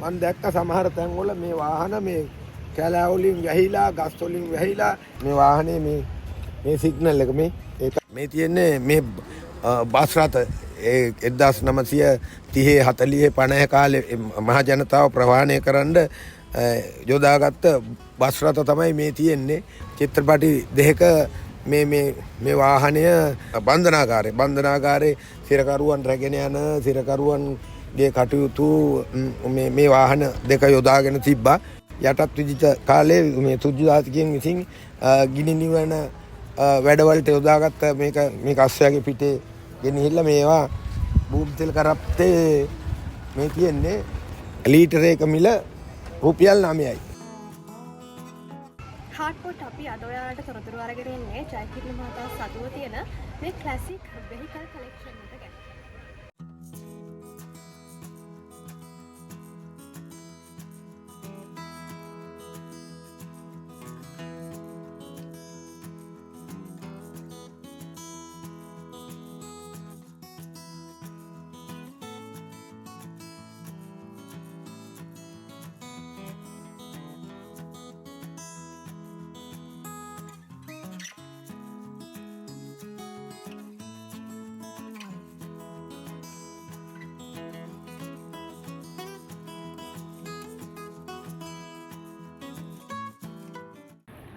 මම දැක්ක සමහර තැන්වල මේ වාහන මේ කැලෑ වලින් වැහිලා ගස් වලින් වැහිලා මේ වාහනේ මේ සිග්නල් එක මේ තියෙන්නේ මේ බස් රථ 1930 40 50 කාලේ මහ ජනතාව ප්‍රවාහනය කරන්න යොදාගත්ත බස් රථ තමයි මේ තියෙන්නේ. චිත්‍රපටි දෙක මේ වාහනය බන්ධනාගාරේ සිරකරුවන් රැගෙන යන සිරකරුවන්ගේ කටයුතු මේ වාහන දෙක යොදාගෙන තිබ්බා. යටත් විජිත කාලේ මේ සුජාතිකයන් විසින් ගිනි නිවන වැඩවලට යොදාගත්ත මේක අස්සයාගේ පිටේ ගෙනහිල්ලා මේවා භූමිතල කරප්තේ මේ තියෙන්නේ ලීටරයක මිල රුපියල් 9යි. හාට්පොට් අපි අද ඔයාලට තොරතුරු අරගෙන ඉන්නේ ජයකිරණ මහතා සතුව තියෙන මේ ක්ලාසික් වෙහිකල් කලෙක්ෂන් එක ගැන.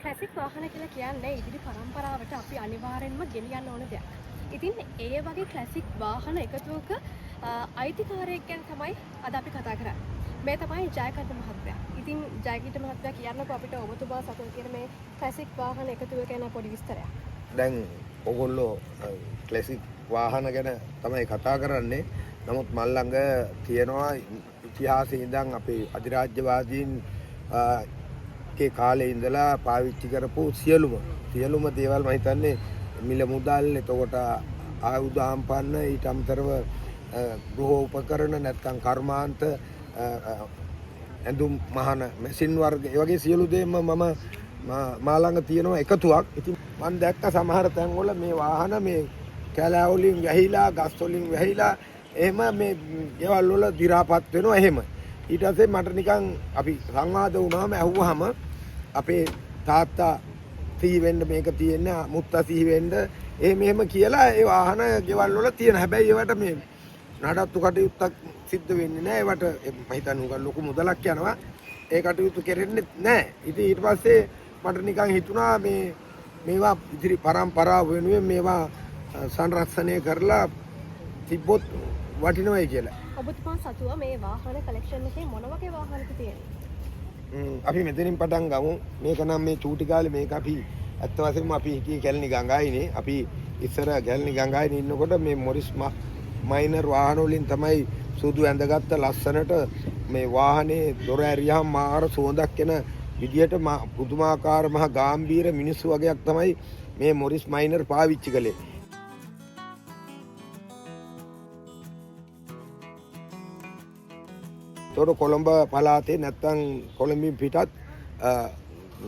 ක්ලාසික් වාහන කියලා කියන්නේ ඉදිරි පරම්පරාවට අපි අනිවාර්යෙන්ම ගෙනියන්න ඕන දෙයක්. ඉතින් ඒ වගේ ක්ලාසික් වාහන එකතුවක අයිතිකාරයෙක් ගැන තමයි අද අපි කතා කරන්නේ. මේ තමයි ජයකර්ණ මහත්තයා. ඉතින් ජයකර්ණ මහත්තයා කියන්නකෝ අපිට ඔබතුමා සතුව කියන මේ ක්ලාසික් වාහන එකතුව ගැන පොඩි විස්තරයක්. දැන් ඔයගොල්ලෝ ක්ලාසික් වාහන ගැන තමයි කතා කරන්නේ. නමුත් මල් ළඟ තියෙනවා ඉතිහාසයේ ඉඳන් අපේ අධිරාජ්‍යවාදීන් ඒ කාලේ ඉඳලා පාවිච්චි කරපු සියලුම දේවල් මම හිතන්නේ මිල මුදල් එතකොට ආයුධ ආම්පන්න ඊට අමතරව ගෘහ උපකරණ නැත්නම් කර්මාන්ත ඇඳුම් මහන මැෂින් වර්ග ඒ වගේ සියලු දේම මා ළඟ තියෙනවා එකතුවක්. ඉතින් මම දැක්ක සමහර තැන්වල මේ වාහන මේ කැලෑ වලින් වැහිලා ගස් වලින් වැහිලා එහෙම මේ ගෙවල් වල දි รา පත් වෙනවා එහෙම. ඊට පස්සේ මට නිකන් අපි සංවාද වුණාම ඇහුවාම අපේ තාත්තා සිහි වෙන්න මේක තියෙන මුත්තා සිහි වෙන්න එහෙම කියලා ඒ වාහන ගෙවල් වල තියෙන. හැබැයි ඒවට මේ නඩත්තු කටයුත්තක් සිද්ධ වෙන්නේ නැහැ. ඒවට මම හිතන්නේ ලොකු මුදලක් යනවා. ඒ කටයුතු කෙරෙන්නේ නැහැ. ඉතින් ඊට පස්සේ මට නිකන් හිතුණා මේවා ඉදිරි පරම්පරාව වෙනුවෙන් මේවා සංරක්ෂණය කරලා තිබ්බොත් වටිනවයි කියලා. ඔබතුමා සතුව මේ වාහන කලෙක්ෂන් එකේ මොන වගේ වාහනද තියෙන්නේ? අපි මෙතනින් පටන් ගමු. මේක නම් මේ චූටි කාලේ මේක අපි ඇත්ත වශයෙන්ම අපි හිටියේ ගැල්නි ගංගායිනේ. අපි ඉස්සර ගැල්නි ගංගායිනේ ඉන්නකොට මේ මොරිස් මයිනර් වාහන වලින් තමයි සුදු ඇඳගත්ත ලස්සනට මේ වාහනේ දොර ඇරියාම මාර සුවඳක් එන විදියට පුදුමාකාර මහ ගාම්භීර මිනිස්සු වගේක් තමයි මේ මොරිස් මයිනර් පාවිච්චි කළේ. තොර කොළඹ පළාතේ නැත්තම් කොළඹින් පිටත්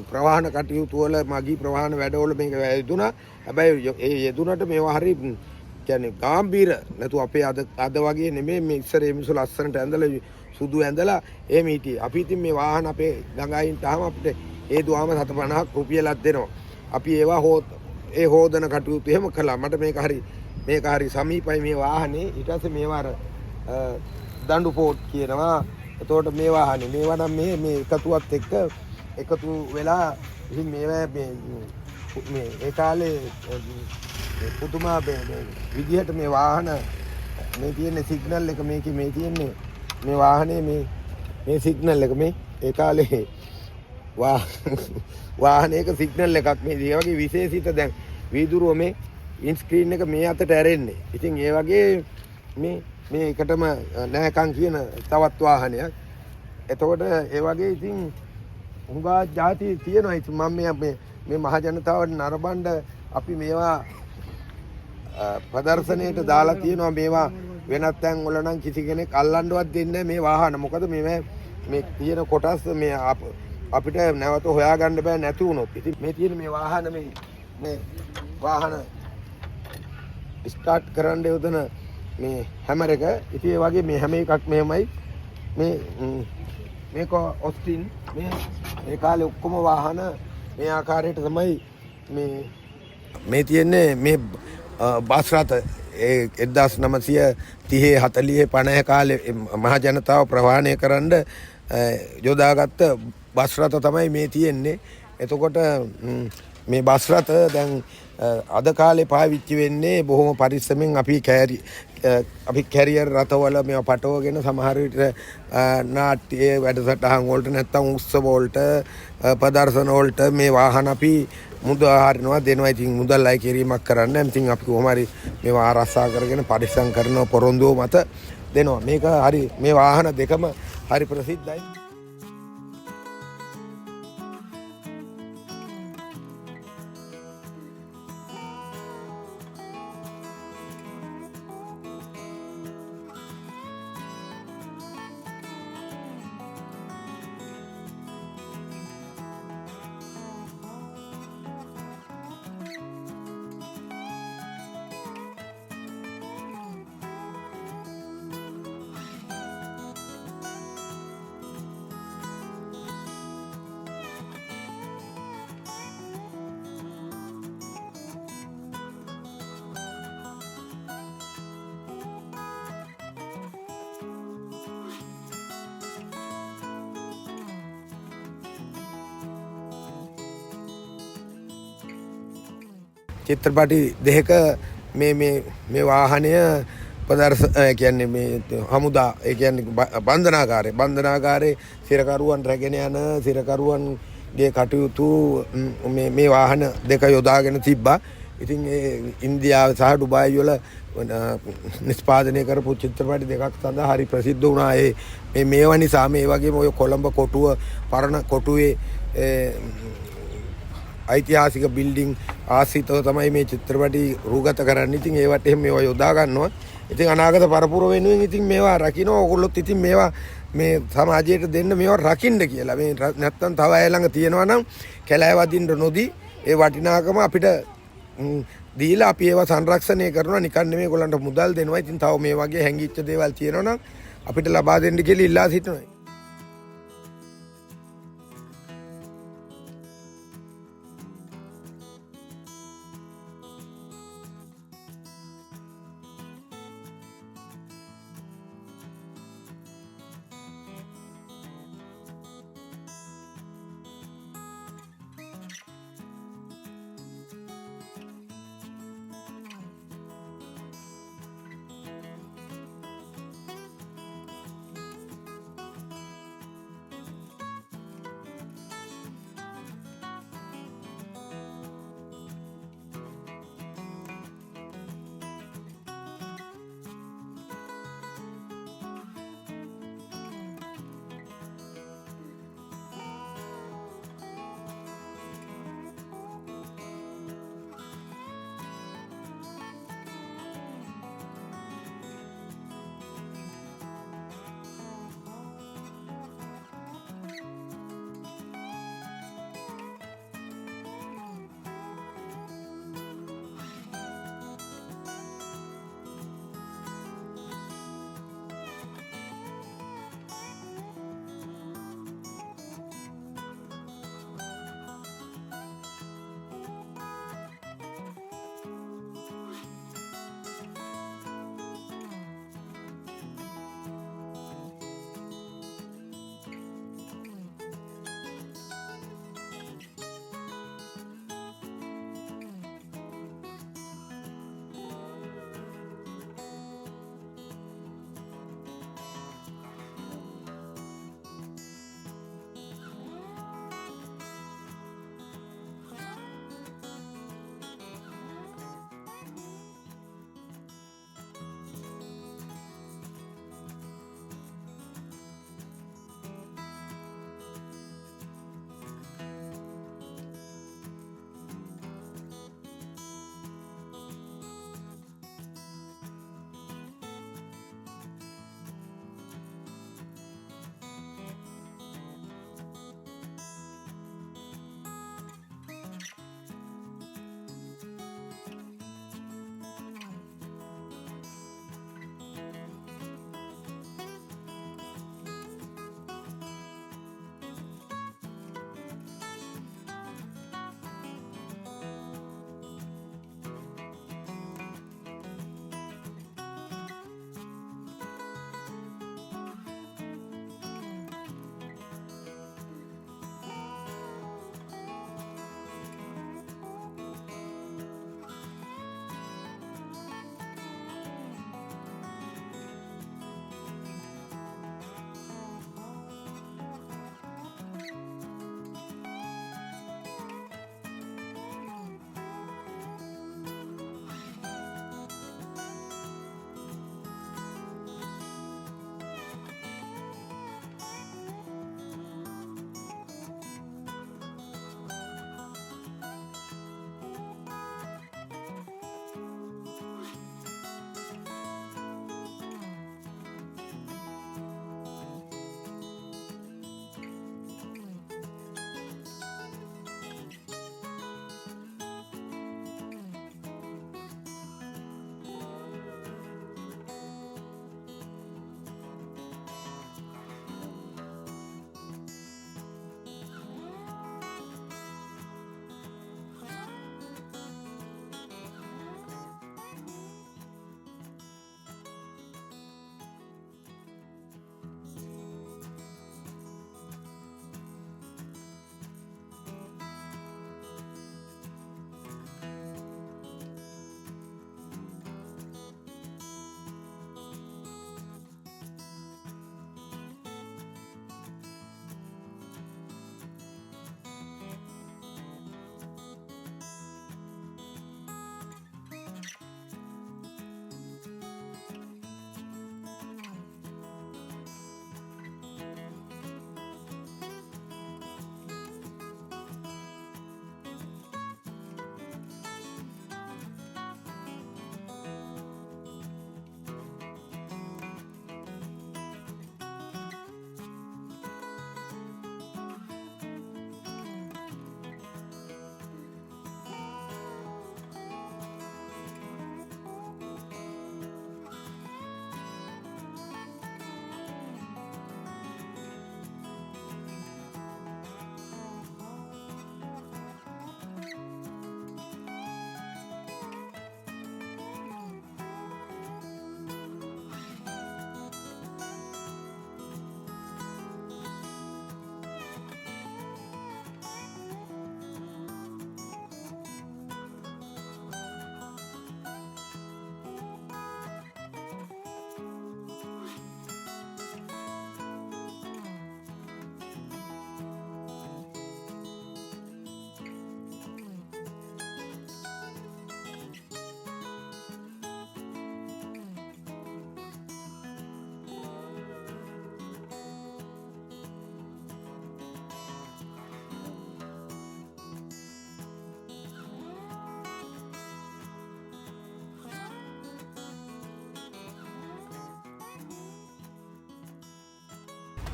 ප්‍රවාහන කටයුතු වල මගී ප්‍රවාහන වැඩවල මේක යෙදුණා. හැබැයි ඒ යෙදුනට මේවා හරි කියන්නේ ගාම්භීර නැතු අපේ අද වගේ නෙමෙයි. මේ ඉස්සර මේ මිනිස්සු ලස්සනට ඇඳලා සුදු ඇඳලා එහෙම හිටියේ. අපි ඉතින් මේ වාහන අපේ ගඟයින් තාම අපිට ඒ දුවාම 750ක් රුපියලක් දෙනවා. අපි ඒවා හෝදන කටයුතු එහෙම කළා. මට මේක හරි සමීපයි මේ වාහනේ. ඊට පස්සේ මේවා දඬු පෝට් කියනවා. එතකොට මේ වාහනේ මේවා නම් මේ එකතුවත් එක්ක එකතු වෙලා ඉතින් මේවා මේ ඒ කාලේ පුදුමා විදිහට මේ වාහන මේ තියෙන සිග්නල් එක මේකේ මේ තියෙන්නේ මේ වාහනේ මේ සිග්නල් එක මේ ඒ කාලේ වාහනයක සිග්නල් එකක් මේ වගේ විශේෂිත දැන් වීදුරුව මේ ඉන් ස්ක්‍රීන් එක මේ අතට ඇරෙන්නේ. ඉතින් ඒ වගේ මේ එකටම නැකන් කියන තවත් වාහනයක්. එතකොට ඒ වගේ ඉතින් හුඟා ಜಾති තියෙනවා. ඉතින් මම මේ මහ ජනතාවට නරඹන්න අපි මේවා ප්‍රදර්ශනයට දාලා තියෙනවා. මේවා වෙනත් තැන් වල නම් කිසි කෙනෙක් අල්ලන්නවත් දෙන්නේ මේ වාහන. මොකද මේ තියෙන කොටස් මේ අපිට නැවත හොයාගන්න බෑ නැති වුණොත්. ඉතින් මේ තියෙන මේ වාහන මේ වාහන ස්ටාර්ට් කරන්න යොදන මේ හැමර එක. ඉතින් ඒ වගේ මේ හැම එකක් මෙහෙමයි මේක ඔස්ටින් මේ කාලේ ඔක්කොම වාහන මේ ආකාරයට තමයි මේ තියෙන්නේ මේ බස් රථ 1930 40 50 කාලේ මහ ජනතාව ප්‍රවාහනය කරන්න යොදාගත්ත බස් රථ තමයි මේ තියෙන්නේ. එතකොට මේ බස් රථ දැන් අද කාලේ පාවිච්චි වෙන්නේ බොහොම පරිස්සමෙන් අපි කැරියර් රථවල මේවා පටවගෙන සමහර විට නාට්‍ය වැඩසටහන් වලට නැත්තම් උත්සව වලට ප්‍රදර්ශන වලට මේ වාහන අපි මුදල් හරිනවා දෙනවා. ඉතින් මුදල් අය කිරීමක් කරන්න. ඉතින් අපි කොහොම හරි මේවා ආරක්ෂා කරගෙන පරිස්සම් කරන පොරොන්දුව මත දෙනවා. මේක හරි මේ වාහන දෙකම හරි ප්‍රසිද්ධයි. චිත්‍රපටි දෙක මේ වාහනය කියන්නේ මේ හමුදා ඒ කියන්නේ බන්ධනාගාරේ සිරකරුවන් රැගෙන යන සිරකරුවන්ගේ කටයුතු මේ වාහන දෙක යොදාගෙන තිබ්බා. ඉතින් ඒ ඉන්දියාව සහ ඩුබායි වල නිෂ්පාදනය කරපු චිත්‍රපටි දෙකක් සඳහා හරි ප්‍රසිද්ධ වුණා. මේවා නිසා මේ වගේම ඔය කොළඹ කොටුව පරණ කොටුවේ ඓතිහාසික බිල්ඩින් ආශ්‍රිතව තමයි මේ චිත්‍රපටි රූගත කරන්නේ. ඉතින් ඒවට එහෙම මේවා යොදා ගන්නවා. ඉතින් අනාගත පරපුර වෙනුවෙන් ඉතින් මේවා රකින්න ඕගොල්ලොත් ඉතින් මේවා මේ සමාජයට දෙන්න මේවා රකින්න කියලා. මේ නැත්තම් තව අය ළඟ තියනවා නම් කැලෑ වදින්න නොදී ඒ වටිනාකම අපිට දීලා අපි ඒවා සංරක්ෂණය කරනවා. නිකන් නෙමෙයි ඒගොල්ලන්ට මුදල් දෙනවා. ඉතින් තව මේ වගේ හැංගිච්ච දේවල් තියෙනවා නම් අපිට ලබා දෙන්න කියලා ඉල්ලා සිටිනවා.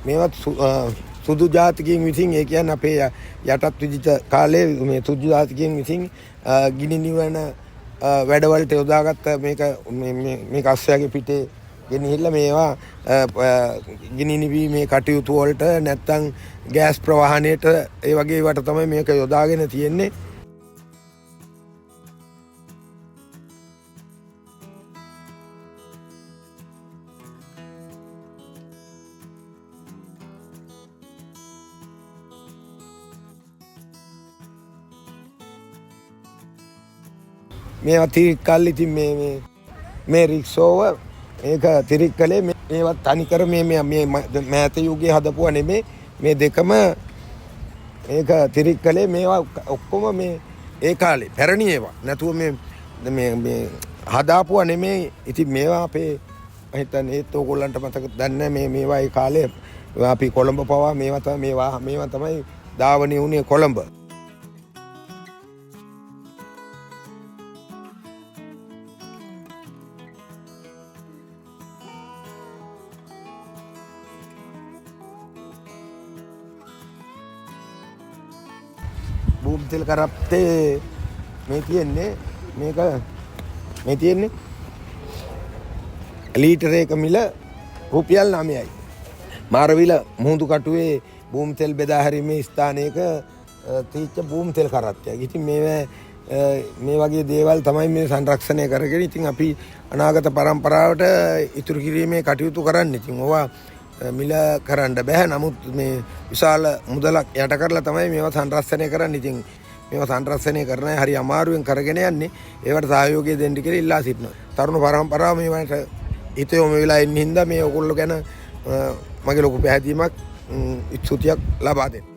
මේවත් සුදු ජාතිකයන් විසින් ඒ කියන්නේ අපේ යටත් විදිත කාලේ මේ සුදු ජාතිකයන් විසින් ගිනි නිවන වැඩවලට යොදාගත්ත මේක අස්සයාගේ පිටේ ගෙනහිල්ලා මේවා ගිනි නිවීමේ කටයුතු වලට නැත්තම් ගෑස් ප්‍රවාහනයට ඒ වගේ ඒවට තමයි මේක යොදාගෙන තියෙන්නේ. මේවා තිරික් කල්ලි ඉතින් මේ රික්ෂෝව ඒක තිරික් කලේ මේවත් තනිකර මේ මෑත යුගයේ හදපුවා නෙමේ මේ දෙකම ඒක තිරික් කලේ මේවා ඔක්කොම මේ ඒ කාලේ පැරණි ඒවා නැතුව මේ හදාපුවා නෙමේ. ඉතින් මේවා අපේ මම හිතන්නේ ඒත් ඕගොල්ලන්ට මතක දන්නේ මේවා ඒ කාලේ අපි කොළඹ පවා මේවා තමයි ධාවනය වුණේ කොළඹ. බූම්තෙල් කරත්තේ මේ තියෙන්නේ ලීටරයක මිල රුපියල් 9යි. මාරවිල මුහුදු කටුවේ බූම්තෙල් බෙදා හැරීමේ ස්ථානයක තීච්ච බූම්තෙල් කරත්තයක්. ඉතින් මේ වගේ දේවල් තමයි මේ සංරක්ෂණය කරගෙන ඉතින් අපි අනාගත පරම්පරාවට ඉතුරු කිරීමේ කටයුතු කරන්නේ. ඉතින් ඕවා මිල කරන්න බෑ. නමුත් මේ විශාල මුදලක් යට කරලා තමයි මේවා සංරක්ෂණය කරන්නේ. ඉතින් මේවා සංරක්ෂණය කරන අය හරි අමාරුවෙන් කරගෙන යන්නේ. ඒවට සහයෝගය දෙන්න කියලා ඉල්ලා සිටිනවා. තරුණ පරම්පරාව මේවට හිත යොමු වෙලා ඉන්න හින්දා මේ ඔයගොල්ලෝ ගැන මගේ ලොකු පැහැදීමක් ස්තුතියක් ලබා දෙන්න.